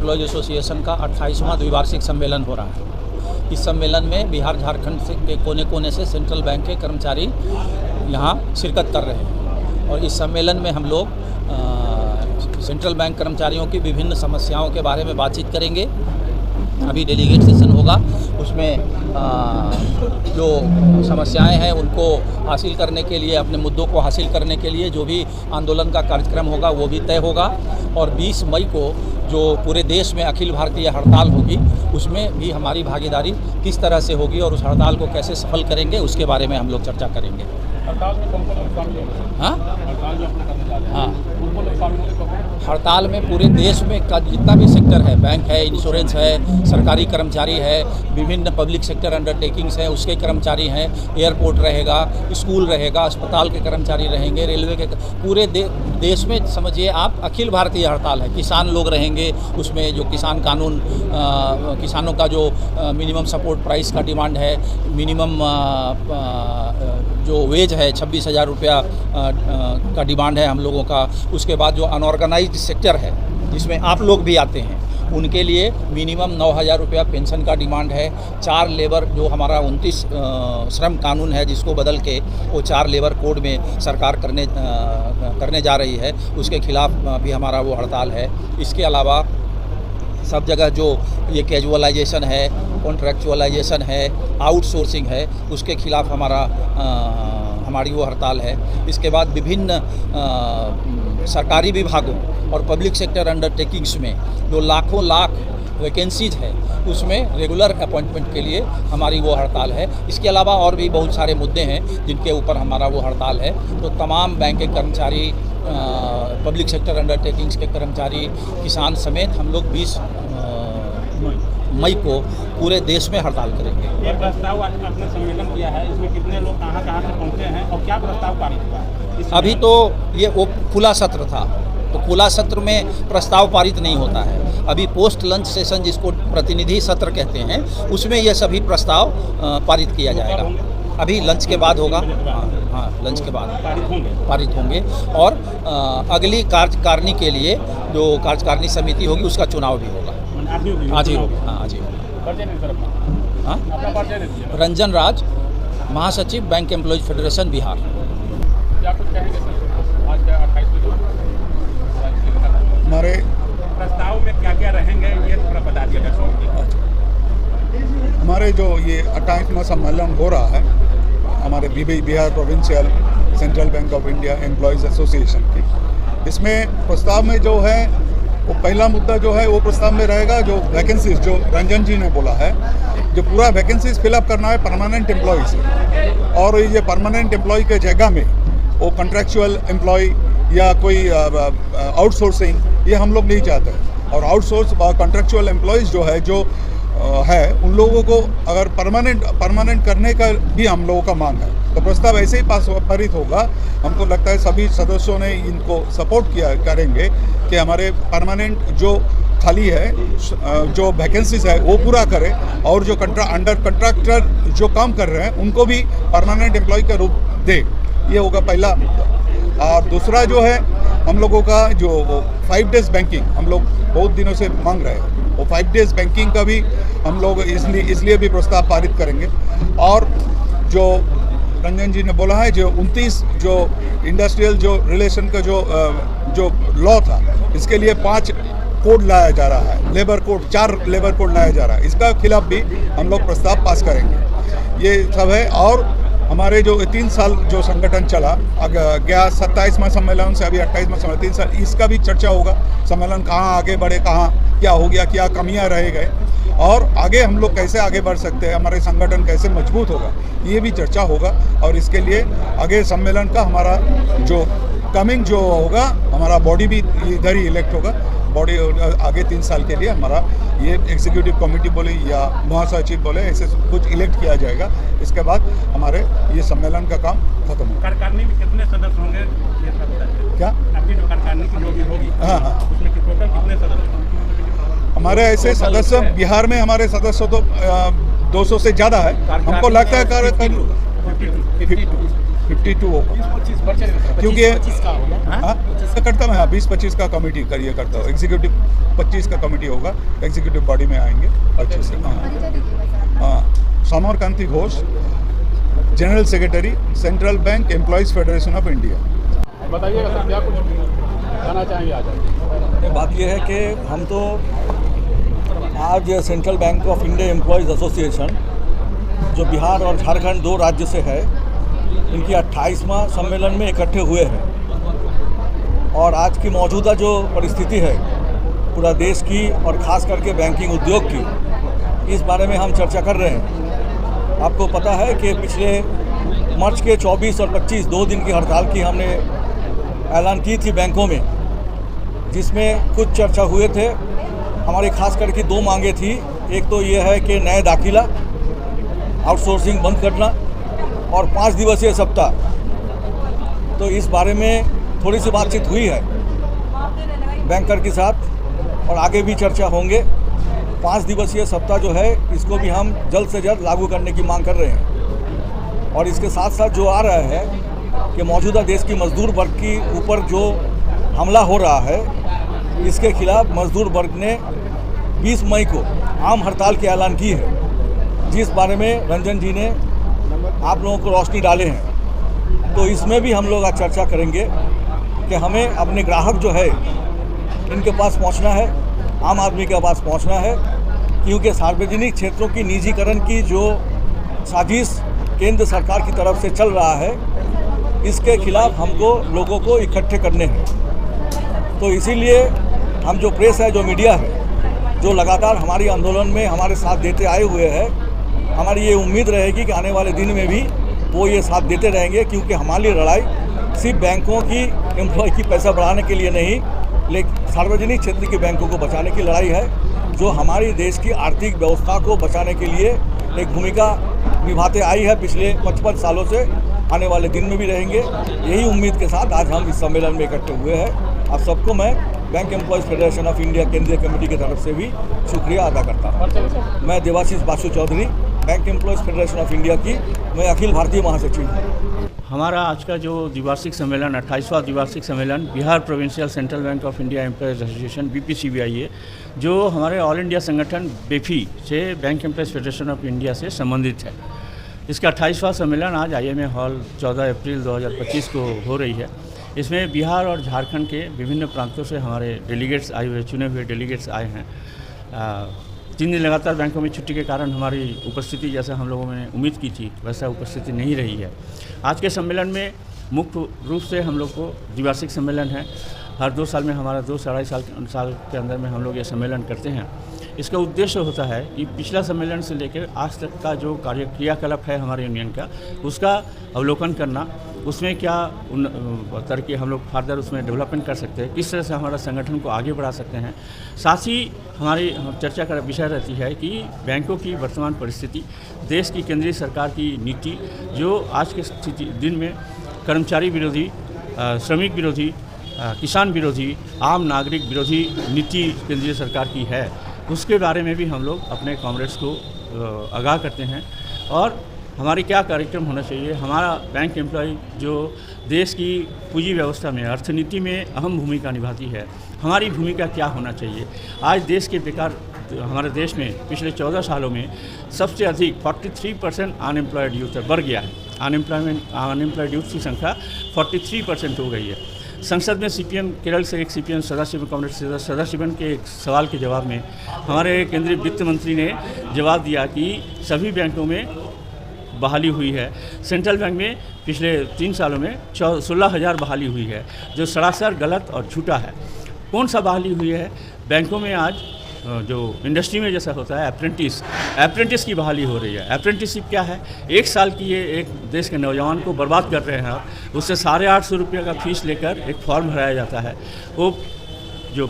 Employees association का 28वां द्विवार्षिक सम्मेलन हो रहा है। इस सम्मेलन में बिहार झारखंड के कोने कोने से सेंट्रल बैंक के कर्मचारी यहाँ शिरकत कर रहे हैं और इस सम्मेलन में हम लोग सेंट्रल बैंक कर्मचारियों की विभिन्न समस्याओं के बारे में बातचीत करेंगे। अभी डेलीगेट सेशन होगा, उसमें जो समस्याएं हैं उनको हासिल करने के लिए, अपने मुद्दों को हासिल करने के लिए जो भी आंदोलन का कार्यक्रम होगा वो भी तय होगा। और 20 मई को जो पूरे देश में अखिल भारतीय हड़ताल होगी उसमें भी हमारी भागीदारी किस तरह से होगी और उस हड़ताल को कैसे सफल करेंगे उसके बारे में हम लोग चर्चा करेंगे। हड़ताल में कौन-कौन लोग शामिल होंगे? हाँ, हड़ताल जो अपने करने जा रहे हैं, हाँ, कौन-कौन लोग शामिल होंगे? हड़ताल में पूरे देश में का जितना भी सेक्टर है, बैंक है, इंश्योरेंस है, सरकारी कर्मचारी है, विभिन्न पब्लिक सेक्टर अंडरटेकिंग्स हैं उसके कर्मचारी हैं, एयरपोर्ट रहेगा, स्कूल रहेगा, अस्पताल के कर्मचारी रहेंगे, रेलवे के, पूरे देश में समझिए आप अखिल भारतीय हड़ताल है। किसान लोग रहेंगे उसमें, जो किसान कानून, किसानों का जो मिनिमम सपोर्ट प्राइस का डिमांड है, मिनिमम जो वेज है 26,000 रुपया का डिमांड है हम लोगों का। उसके बाद जो अनऑर्गेनाइज्ड सेक्टर है जिसमें आप लोग भी आते हैं उनके लिए मिनिमम 9,000 रुपया पेंशन का डिमांड है। 4 लेबर जो हमारा 29 श्रम कानून है जिसको बदल के वो 4 लेबर कोड में सरकार करने जा रही है, उसके खिलाफ भी हमारा वो हड़ताल है। इसके अलावा सब जगह जो ये कैजुअलाइजेशन है, कॉन्ट्रैक्चुअलाइजेशन है, आउटसोर्सिंग है, उसके खिलाफ हमारी वो हड़ताल है। इसके बाद विभिन्न सरकारी विभागों और पब्लिक सेक्टर अंडरटेकिंग्स में जो लाखों लाख वैकेंसीज है उसमें रेगुलर अपॉइंटमेंट के लिए हमारी वो हड़ताल है। इसके अलावा और भी बहुत सारे मुद्दे हैं जिनके ऊपर हमारा वो हड़ताल है। तो तमाम बैंक के कर्मचारी, पब्लिक सेक्टर अंडरटेकिंग्स के कर्मचारी, किसान समेत हम लोग 20 मई को पूरे देश में हड़ताल करेंगे। ये प्रस्ताव आपने सम्मेलन किया है, इसमें कितने लोग कहाँ से पहुँचे हैं और क्या प्रस्ताव पारित हुआ है? अभी तो ये वो खुला सत्र था, तो खुला सत्र में प्रस्ताव पारित नहीं होता है। अभी पोस्ट लंच सेशन जिसको प्रतिनिधि सत्र कहते हैं उसमें ये सभी प्रस्ताव पारित किया जाएगा। अभी लंच के बाद होगा। हाँ, लंच के बाद पारित होंगे और अगली कार्यकारिणी के लिए जो कार्यकारिणी समिति होगी उसका चुनाव भी होगा। आज ही होगा। हाँ, आज ही होगा। हाँ, रंजन राज, महासचिव बैंक एम्प्लॉयज फेडरेशन बिहार। क्या कुछ कहेंगे सर? आज 28 हमारे प्रस्ताव में क्या क्या रहेंगे ये थोड़ा बता दिया दर्शकों को। हमारे जो ये 28वां सम्मेलन हो रहा है हमारे Bihar provincial central bank of India employees association की, इसमें प्रस्ताव में जो है वो पहला मुद्दा जो है वो प्रस्ताव में रहेगा जो वैकेंसीज जो रंजन जी ने बोला है, जो पूरा वैकेंसीज फिलअप करना है परमानेंट एम्प्लॉय से, और ये परमानेंट एम्प्लॉय के जगह में वो कॉन्ट्रैक्चुअल एम्प्लॉय या कोई आउटसोर्सिंग ये हम लोग नहीं चाहते। और आउटसोर्स कॉन्ट्रैक्चुअल एम्प्लॉयज़ जो है है उन लोगों को अगर परमानेंट करने का भी हम लोगों का मांग है। तो प्रस्ताव ऐसे ही पारित होगा। हमको लगता है सभी सदस्यों ने इनको सपोर्ट करेंगे कि हमारे परमानेंट जो खाली है, जो वैकेंसीज है वो पूरा करें और जो अंडर कंट्रैक्टर जो काम कर रहे हैं उनको भी परमानेंट एम्प्लॉय का रूप दे। ये होगा पहला मुद्दा। और दूसरा जो है हम लोगों का जो 5 डेज बैंकिंग हम लोग बहुत दिनों से मांग रहे हैं, वो 5 डेज बैंकिंग का भी हम लोग इसलिए भी प्रस्ताव पारित करेंगे। और जो रंजन जी ने बोला है जो 29 जो इंडस्ट्रियल जो रिलेशन का जो लॉ था इसके लिए 5 कोड लाया जा रहा है, लेबर कोड 4 लेबर कोड लाया जा रहा है, इसका खिलाफ भी हम लोग प्रस्ताव पास करेंगे। ये सब है। और हमारे जो 3 साल जो संगठन चला गया 27वां सम्मेलन से अभी 28वां सम्मेलन 3 साल, इसका भी चर्चा होगा। सम्मेलन कहाँ आगे बढ़े, कहाँ क्या हो गया, क्या कमियां रह गए और आगे हम लोग कैसे आगे बढ़ सकते हैं, हमारे संगठन कैसे मजबूत होगा, ये भी चर्चा होगा। और इसके लिए आगे सम्मेलन का हमारा जो कमिंग जो होगा हमारा बॉडी भी इधर ही इलेक्ट होगा। बॉडी आगे 3 साल के लिए हमारा ये एग्जीक्यूटिव कमेटी बोले या महासचिव बोले ऐसे कुछ इलेक्ट किया जाएगा। इसके बाद हमारे ये सम्मेलन का काम खत्म होगा। कार्यकारिणी में कितने सदस्य होंगे ये सब बताइए। क्या आपकी जो कार्यकारिणी की जो भी होगी, हाँ, उसमें टोटल कितने सदस्य होंगे? हमारे ऐसे सदस्य बिहार में हमारे सदस्य तो 200 से ज़्यादा है। हमको लगता है 52 होगा, क्योंकि करता मैं 20-25 का कमेटी करिए करता हूँ। एग्जीक्यूटिव 25 का कमेटी होगा, एग्जीक्यूटिव बॉडी में आएंगे 25 से। हाँ, summer Kanti Ghosh, general secretary, central bank employees federation of India. बताइएगा सर, क्या कुछ कहना चाहेंगे आज? बात यह है कि हम तो आज central bank of India employees association जो बिहार और झारखंड 2 राज्य से है, इनकी 28वां सम्मेलन में इकट्ठे हुए हैं। और आज की मौजूदा जो परिस्थिति है पूरा देश की और ख़ास करके बैंकिंग उद्योग की, इस बारे में हम चर्चा कर रहे हैं। आपको पता है कि पिछले मार्च के 24 और 25 2 दिन की हड़ताल की हमने ऐलान की थी बैंकों में, जिसमें कुछ चर्चा हुए थे। हमारी खास करके 2 मांगे थी। एक तो ये है कि नए दाखिला, आउटसोर्सिंग बंद करना और 5 दिवसीय सप्ताह। तो इस बारे में थोड़ी सी बातचीत हुई है बैंकर के साथ और आगे भी चर्चा होंगे। 5 दिवसीय सप्ताह जो है इसको भी हम जल्द से जल्द लागू करने की मांग कर रहे हैं। और इसके साथ साथ जो आ रहा है कि मौजूदा देश की मजदूर वर्ग के ऊपर जो हमला हो रहा है, इसके खिलाफ मजदूर वर्ग ने 20 मई को आम हड़ताल की ऐलान की है, जिस बारे में रंजन जी ने आप लोगों को रोशनी डाले हैं। तो इसमें भी हम लोग आज चर्चा करेंगे कि हमें अपने ग्राहक जो है इनके पास पहुंचना है, आम आदमी के पास पहुंचना है, क्योंकि सार्वजनिक क्षेत्रों की निजीकरण की जो साजिश केंद्र सरकार की तरफ से चल रहा है, इसके खिलाफ हमको लोगों को इकट्ठे करने हैं। तो इसीलिए हम जो प्रेस है, जो मीडिया है, जो लगातार हमारी आंदोलन में हमारे साथ देते आए हुए हैं, हमारी ये उम्मीद रहेगी कि आने वाले दिन में भी वो ये साथ देते रहेंगे, क्योंकि हमारी लड़ाई सिर्फ बैंकों की एम्प्लॉय की पैसा बढ़ाने के लिए नहीं, लेकिन सार्वजनिक क्षेत्र के बैंकों को बचाने की लड़ाई है, जो हमारी देश की आर्थिक व्यवस्था को बचाने के लिए एक भूमिका निभाते आई है पिछले 55 सालों से। आने वाले दिन में भी रहेंगे। यही उम्मीद के साथ आज हम इस सम्मेलन में इकट्ठे हुए हैं। आप सबको मैं bank employees federation of India केंद्रीय कमेटी की तरफ से भी शुक्रिया अदा करता हूँ। मैं Debashish Basu Chaudhary, bank employees federation of India की मैं अखिल भारतीय महासचिव हूँ। हमारा आज का जो द्विवार्षिक सम्मेलन 28वां द्विवार्षिक सम्मेलन Bihar provincial central bank of India employees association BPCBI है, जो हमारे ऑल इंडिया संगठन बेफी से bank employees federation of India से संबंधित है। इसका 28वां सम्मेलन आज IMA हॉल 14 अप्रैल 2025 को हो रही है। इसमें बिहार और झारखंड के विभिन्न प्रांतों से हमारे डेलीगेट्स आए हुए, चुने हुए डेलीगेट्स आए हैं। 3 दिन लगातार बैंकों में छुट्टी के कारण हमारी उपस्थिति जैसा हम लोगों ने उम्मीद की थी वैसा उपस्थिति नहीं रही है। आज के सम्मेलन में मुख्य रूप से हम लोग को द्विवार्षिक सम्मेलन है। हर 2 साल में हमारा 2-2.5 साल के अंदर में हम लोग ये सम्मेलन करते हैं। इसका उद्देश्य होता है कि पिछला सम्मेलन से लेकर आज तक का जो क्रियाकलाप है हमारे यूनियन का, उसका अवलोकन करना, उसमें क्या तरह की हम लोग फर्दर उसमें डेवलपमेंट कर सकते हैं, किस तरह से हमारा संगठन को आगे बढ़ा सकते हैं। साथ ही हमारी चर्चा का विषय रहती है कि बैंकों की वर्तमान परिस्थिति, देश की केंद्रीय सरकार की नीति जो आज के दिन में कर्मचारी विरोधी, श्रमिक विरोधी, किसान विरोधी, आम नागरिक विरोधी नीति केंद्रीय सरकार की है, उसके बारे में भी हम लोग अपने कॉमरेड्स को आगाह करते हैं। और हमारे क्या कार्यक्रम होना चाहिए। हमारा बैंक एम्प्लॉय जो देश की पूंजी व्यवस्था में, अर्थनीति में अहम भूमिका निभाती है, हमारी भूमिका क्या होना चाहिए। आज देश के बेकार हमारे देश में पिछले 14 सालों में सबसे अधिक 43% अनएम्प्लॉयड यूथ बढ़ गया है। अनएम्प्लॉयड यूथ की संख्या 43% हो गई है। संसद में CPM केरल से एक CPM सदाशिवन, कॉमरेड सदाशिवन के एक सवाल के जवाब में हमारे केंद्रीय वित्त मंत्री ने जवाब दिया कि सभी बैंकों में बहाली हुई है। सेंट्रल बैंक में पिछले 3 सालों में 16,000 बहाली हुई है, जो सरासर गलत और झूठा है। कौन सा बहाली हुई है? बैंकों में आज जो इंडस्ट्री में जैसा होता है अप्रेंटिस की बहाली हो रही है। अप्रेंटिसशिप क्या है? 1 साल की ये एक देश के नौजवान को बर्बाद कर रहे हैं आप। उससे 850 रुपये का फीस लेकर एक फॉर्म भराया जाता है। वो जो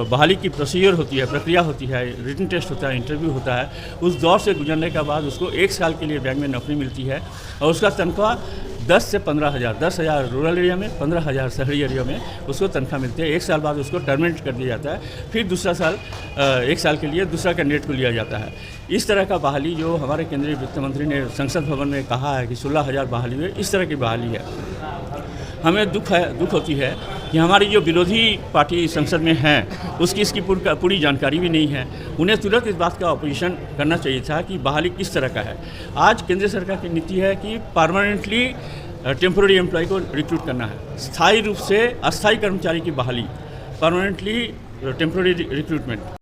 बहाली की प्रोसीजर होती है, प्रक्रिया होती है, रिटन टेस्ट होता है, इंटरव्यू होता है, उस दौर से गुजरने के बाद उसको 1 साल के लिए बैंक में नौकरी मिलती है और उसका तनख्वाह 10 से 15,000, 10,000 रूरल एरिया में, 15,000 शहरी एरिया में उसको तनख्वाह मिलती है। 1 साल बाद उसको टर्मिनेट कर दिया जाता है, फिर दूसरा साल 1 साल के लिए दूसरा कैंडिडेट को लिया जाता है। इस तरह का बहाली जो हमारे केंद्रीय वित्त मंत्री ने संसद भवन में कहा है कि 16,000 बहाली हुई, इस तरह की बहाली है। हमें दुख होती है कि हमारी जो विरोधी पार्टी संसद में हैं उसकी इसकी पूरी जानकारी भी नहीं है। उन्हें तुरंत इस बात का ऑपोजिशन करना चाहिए था कि बहाली किस तरह का है। आज केंद्र सरकार की नीति है कि परमानेंटली टेम्पोररी एम्प्लॉय को रिक्रूट करना है, स्थायी रूप से अस्थायी कर्मचारी की बहाली, परमानेंटली टेम्पोररी रिक्रूटमेंट।